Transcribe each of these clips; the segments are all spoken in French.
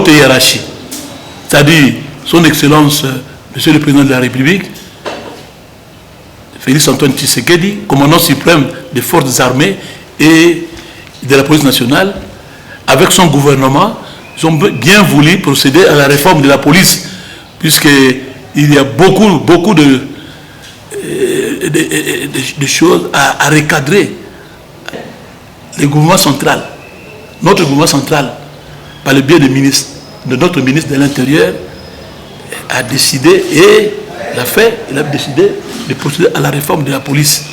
haute hiérarchie, c'est-à-dire son Excellence, Monsieur le Président de la République, Félix Antoine Tshisekedi, commandant suprême des forces armées et de la police nationale, avec son gouvernement, ils ont bien voulu procéder à la réforme de la police, puisqu'il y a beaucoup de choses à recadrer. Le gouvernement central, notre gouvernement central, par le biais de notre ministre de l'Intérieur, a décidé et l'a fait, il a décidé de procéder à la réforme de la police.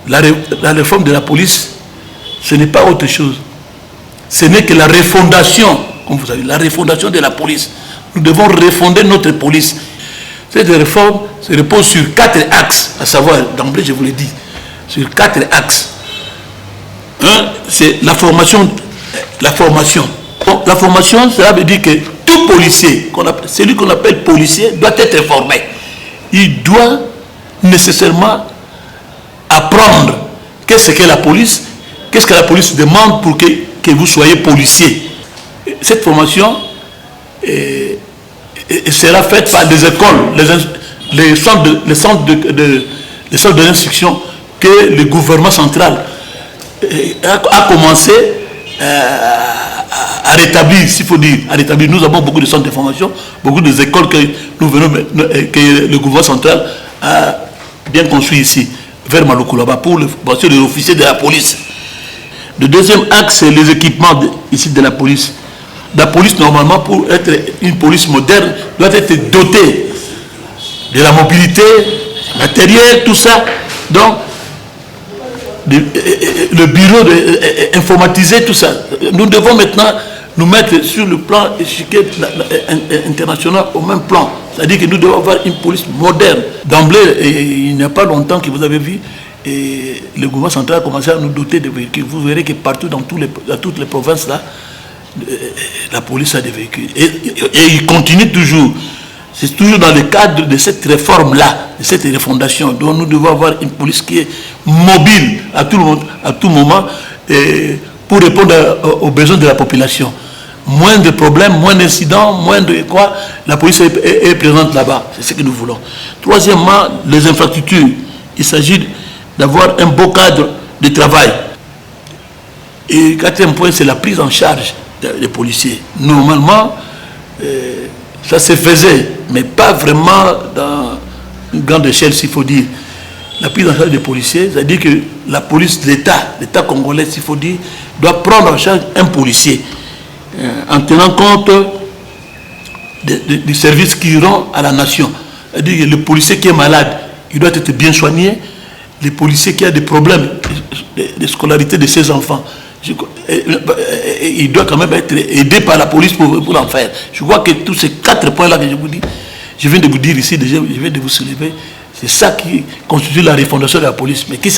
La réforme de la police, ce n'est pas autre chose. Ce n'est que la refondation, comme vous savez, la refondation de la police. Nous devons refonder notre police. Cette réforme se repose sur 4 axes, à savoir, d'emblée je vous l'ai dit, sur 4 axes. Un, c'est la formation. Bon, la formation, cela veut dire que tout policier, celui qu'on appelle policier, doit être formé. Il doit nécessairement apprendre qu'est-ce que la police, qu'est-ce que la police demande pour que vous soyez policier. Cette formation sera faite par des écoles, les centres d'instruction que le gouvernement central a commencé à rétablir, s'il faut dire, à rétablir. Nous avons beaucoup de centres de formation, beaucoup d'écoles que le gouvernement central a bien construit ici, vers Malukulaba, pour les officiers de la police. Le deuxième axe, c'est les équipements ici de la police. La police, normalement, pour être une police moderne, doit être dotée de la mobilité, matériel, tout ça. Donc, le bureau informatisé, tout ça. Nous devons maintenant nous mettre sur le plan international au même plan. C'est-à-dire que nous devons avoir une police moderne. D'emblée, il n'y a pas longtemps que vous avez vu, et le gouvernement central a commencé à nous doter de véhicules. Vous verrez que partout dans toutes les provinces, là, la police a des véhicules. Et il continue toujours. C'est toujours dans le cadre de cette réforme-là, de cette refondation, dont nous devons avoir une police qui est mobile à tout moment pour répondre aux besoins de la population. Moins de problèmes, moins d'incidents, moins de quoi, la police est présente là-bas. C'est ce que nous voulons. Troisièmement, les infrastructures. Il s'agit d'avoir un beau cadre de travail. Et quatrième point, c'est la prise en charge des policiers. Normalement, ça se faisait, mais pas vraiment dans une grande échelle, s'il faut dire. La prise en charge des policiers, c'est-à-dire que la police de l'État congolais, s'il faut dire, doit prendre en charge un policier en tenant compte du service qu'il rend à la nation. C'est-à-dire que le policier qui est malade, il doit être bien soigné. Le policier qui a des problèmes de scolarité de ses enfants, il doit quand même être aidé par la police pour l'en faire. Je crois que tous ces 4 points-là que je viens de vous dire ici, déjà, je viens de vous soulever, c'est ça qui constitue la refondation de la police. Mais